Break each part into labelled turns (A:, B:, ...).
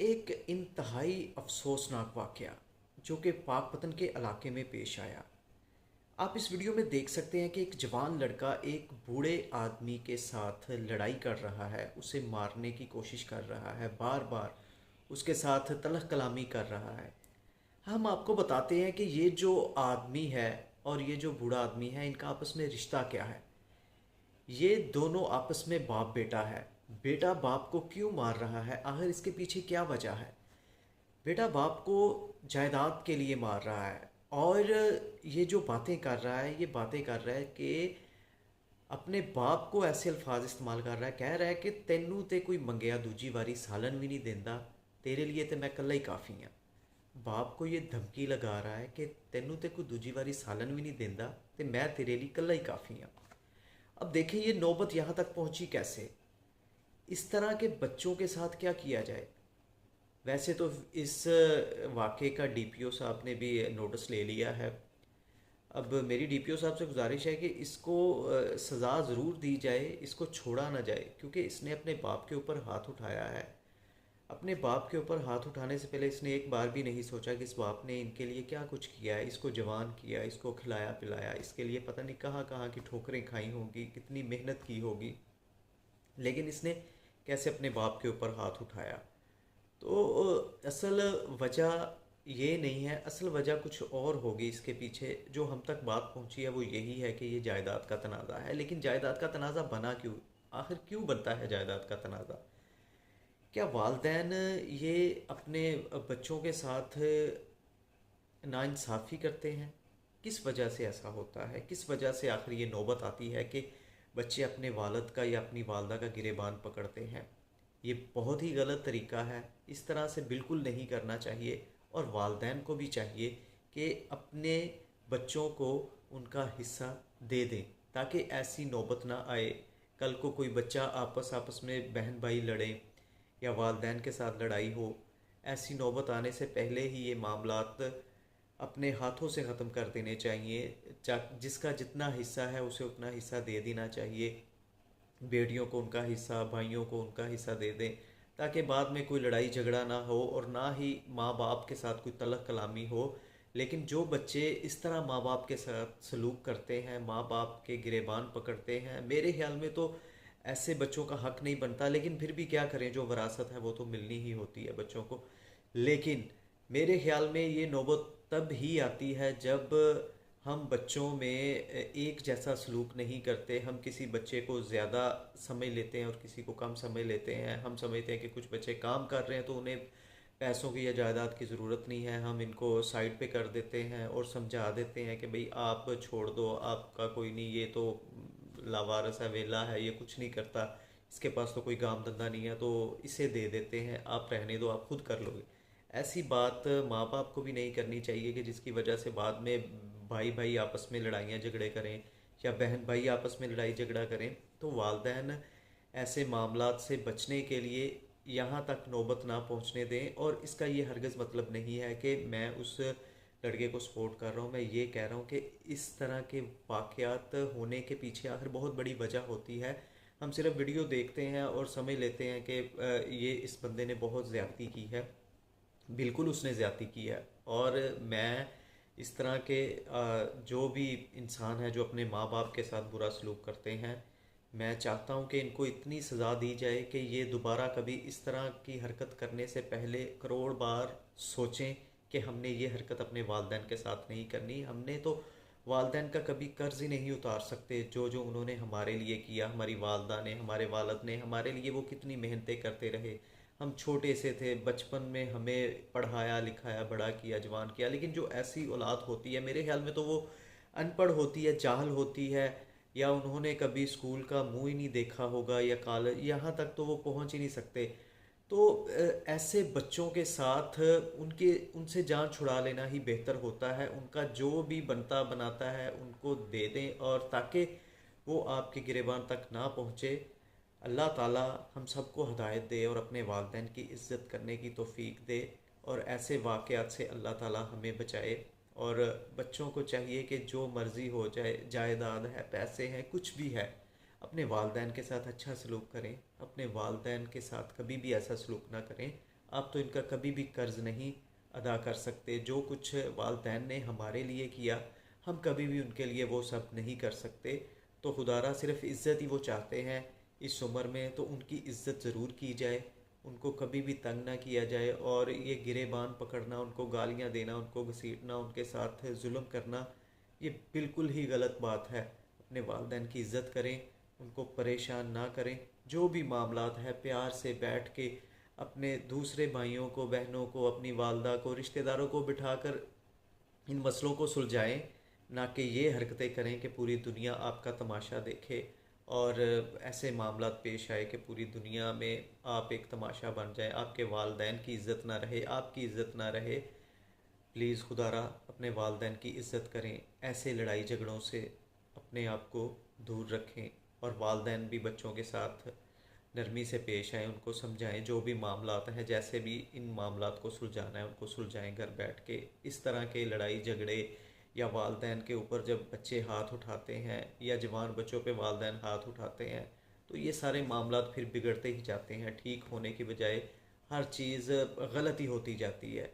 A: एक इंतहाई अफसोसनाक वाक़या जो कि पाकपतन के इलाके में पेश आया। आप इस वीडियो में देख सकते हैं कि एक जवान लड़का एक बूढ़े आदमी के साथ लड़ाई कर रहा है, उसे मारने की कोशिश कर रहा है, बार बार उसके साथ तलख कलामी कर रहा है। हम आपको बताते हैं कि ये जो आदमी है और ये जो बूढ़ा आदमी है, इनका आपस में रिश्ता क्या है। ये दोनों आपस में बाप बेटा है। बेटा बाप को क्यों मार रहा है, आखिर इसके पीछे क्या वजह है। बेटा बाप को जायदाद के लिए मार रहा है और ये जो बातें कर रहा है, ये बातें कर रहा है कि अपने बाप को ऐसे अल्फाज इस्तेमाल कर रहा है, कह रहा है कि तेनू ते कोई मंगया दूजी वारी सालन भी नहीं देंदा, तेरे लिए तो मैं कल्ला ही काफ़ी हाँ। बाप को ये धमकी लगा रहा है कि तेनू ते कोई दूजी वारी सालन भी नहीं देंदा तो मैं तेरे लिए कल्ला ही काफ़ी हाँ। अब देखिए ये नौबत यहाँ तक पहुँची कैसे। इस तरह के बच्चों के साथ क्या किया जाए। वैसे तो इस वाक़े का डीपीओ साहब ने भी नोटिस ले लिया है। अब मेरी डीपीओ साहब से गुजारिश है कि इसको सज़ा ज़रूर दी जाए, इसको छोड़ा ना जाए, क्योंकि इसने अपने बाप के ऊपर हाथ उठाया है। अपने बाप के ऊपर हाथ उठाने से पहले इसने एक बार भी नहीं सोचा कि इस बाप ने इनके लिए क्या कुछ किया है, इसको जवान किया, इसको खिलाया पिलाया, इसके लिए पता नहीं कहाँ कहाँ की ठोकरें खाई होंगी, कितनी मेहनत की होगी, लेकिन इसने कैसे अपने बाप के ऊपर हाथ उठाया। तो असल वजह ये नहीं है, असल वजह कुछ और होगी इसके पीछे। जो हम तक बात पहुंची है वो यही है कि ये जायदाद का तनाज़ा है। लेकिन जायदाद का तनाज़ा बना क्यों, आखिर क्यों बनता है जायदाद का तनाज़ा। क्या वालदैन ये अपने बच्चों के साथ नाइंसाफ़ी करते हैं, किस वजह से ऐसा होता है, किस वजह से आखिर ये नौबत आती है कि बच्चे अपने वालिद का या अपनी वालदा का गिरेबान पकड़ते हैं। ये बहुत ही गलत तरीका है, इस तरह से बिल्कुल नहीं करना चाहिए। और वालदैन को भी चाहिए कि अपने बच्चों को उनका हिस्सा दे दें, ताकि ऐसी नौबत ना आए। कल को कोई बच्चा आपस आपस में बहन भाई लड़े या वालदैन के साथ लड़ाई हो, ऐसी नौबत आने से पहले ही ये मामलात अपने हाथों से ख़त्म कर देने चाहिए। जिसका जितना हिस्सा है उसे उतना हिस्सा दे देना चाहिए। बेटियों को उनका हिस्सा, भाइयों को उनका हिस्सा दे दें, ताकि बाद में कोई लड़ाई झगड़ा ना हो और ना ही माँ बाप के साथ कोई तलख कलामी हो। लेकिन जो बच्चे इस तरह माँ बाप के साथ सलूक करते हैं, माँ बाप के गिरेबान पकड़ते हैं, मेरे ख्याल में तो ऐसे बच्चों का हक नहीं बनता। लेकिन फिर भी क्या करें, जो विरासत है वो तो मिलनी ही होती है बच्चों को। लेकिन मेरे ख्याल में ये नौबत तब ही आती है जब हम बच्चों में एक जैसा सलूक नहीं करते। हम किसी बच्चे को ज़्यादा समझ लेते हैं और किसी को कम समझ लेते हैं। हम समझते हैं कि कुछ बच्चे काम कर रहे हैं तो उन्हें पैसों की या जायदाद की ज़रूरत नहीं है, हम इनको साइड पे कर देते हैं और समझा देते हैं कि भाई आप छोड़ दो, आपका कोई नहीं, ये तो लावारिस है, वेला है, ये कुछ नहीं करता, इसके पास तो कोई काम धंधा नहीं है, तो इसे दे देते हैं, आप रहने दो, आप खुद कर लोगे। ऐसी बात माँ बाप को भी नहीं करनी चाहिए कि जिसकी वजह से बाद में भाई भाई आपस में लड़ाइयाँ झगड़े करें या बहन भाई आपस में लड़ाई झगड़ा करें। तो वालदैन ऐसे मामलात से बचने के लिए यहाँ तक नौबत ना पहुँचने दें। और इसका ये हरगिज़ मतलब नहीं है कि मैं उस लड़के को सपोर्ट कर रहा हूँ। मैं ये कह रहा हूँ कि इस तरह के वाक़यात होने के पीछे आखिर बहुत बड़ी वजह होती है। हम सिर्फ वीडियो देखते हैं और समझ लेते हैं कि ये इस बंदे ने बहुत ज़्यादती की है। बिल्कुल उसने ज़्यादती की है। और मैं इस तरह के जो भी इंसान है जो अपने माँ बाप के साथ बुरा सलूक करते हैं, मैं चाहता हूँ कि इनको इतनी सज़ा दी जाए कि ये दोबारा कभी इस तरह की हरकत करने से पहले करोड़ बार सोचें कि हमने ये हरकत अपने वालदैन के साथ नहीं करनी। हमने तो वालदैन का कभी कर्ज़ ही नहीं उतार सकते। जो जो उन्होंने हमारे लिए किया, हमारी वालदा ने, हमारे वालद ने हमारे लिए वो कितनी मेहनतें करते रहे। हम छोटे से थे, बचपन में हमें पढ़ाया लिखाया, बड़ा किया, जवान किया। लेकिन जो ऐसी औलाद होती है, मेरे ख्याल में तो वो अनपढ़ होती है, जाहल होती है, या उन्होंने कभी स्कूल का मुंह ही नहीं देखा होगा, या कॉलेज यहाँ तक तो वो पहुँच ही नहीं सकते। तो ऐसे बच्चों के साथ उनके उनसे जान छुड़ा लेना ही बेहतर होता है। उनका जो भी बनता बनाता है उनको दे दें, और ताकि वो आपके गिरेबान तक ना पहुँचे। अल्लाह ताला हम सबको हदायत दे और अपने वालदैन की इज़्ज़त करने की तौफीक दे, और ऐसे वाक़यात से अल्लाह ताला हमें बचाए। और बच्चों को चाहिए कि जो मर्ज़ी हो जाए, जायदाद है, पैसे हैं, कुछ भी है, अपने वालदैन के साथ अच्छा सलूक करें। अपने वालदैन के साथ कभी भी ऐसा सलूक ना करें। आप तो इनका कभी भी कर्ज नहीं अदा कर सकते। जो कुछ वालदैन ने हमारे लिए किया, हम कभी भी उनके लिए वो सब नहीं कर सकते। तो खुदारा सिर्फ इज़्ज़त ही वो चाहते हैं इस उम्र में, तो उनकी इज़्ज़त ज़रूर की जाए, उनको कभी भी तंग ना किया जाए। और ये गिरेबान पकड़ना, उनको गालियाँ देना, उनको घसीटना, उनके साथ जुल्म करना, ये बिल्कुल ही गलत बात है। अपने वालिदैन की इज़्ज़त करें, उनको परेशान ना करें। जो भी मामलात है प्यार से बैठ के अपने दूसरे भाइयों को, बहनों को, अपनी वालदा को, रिश्तेदारों को बिठाकर इन मसलों को सुलझाएं। ना कि ये हरकतें करें कि पूरी दुनिया आपका तमाशा देखे और ऐसे मामलात पेश आए कि पूरी दुनिया में आप एक तमाशा बन जाए, आपके वालदैन की इज़्ज़त ना रहे, आपकी इज़्ज़त ना रहे। प्लीज़ खुदारा अपने वालदैन की इज़्ज़त करें, ऐसे लड़ाई झगड़ों से अपने आप को दूर रखें। और वालदैन भी बच्चों के साथ नरमी से पेश आएँ, उनको समझाएं। जो भी मामलात हैं, जैसे भी इन मामलात को सुलझाना है उनको सुलझाएं घर बैठ के। इस तरह के लड़ाई झगड़े या वालदैन के ऊपर जब बच्चे हाथ उठाते हैं या जवान बच्चों पे वालदैन हाथ उठाते हैं, तो ये सारे मामलात फिर बिगड़ते ही जाते हैं। ठीक होने की बजाय हर चीज़ गलत ही होती जाती है।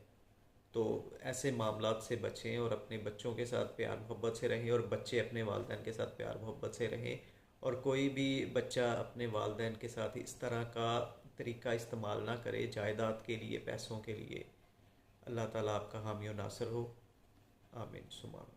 A: तो ऐसे मामलात से बचें और अपने बच्चों के साथ प्यार मोहब्बत से रहें, और बच्चे अपने वालिदैन के साथ प्यार मोहब्बत से रहें। और कोई भी बच्चा अपने वालिदैन के साथ इस तरह का तरीका इस्तेमाल ना करे जायदाद के लिए, पैसों के लिए। अल्लाह ताला आपका हामी और नासर हो। आमीन सुमा आमीन।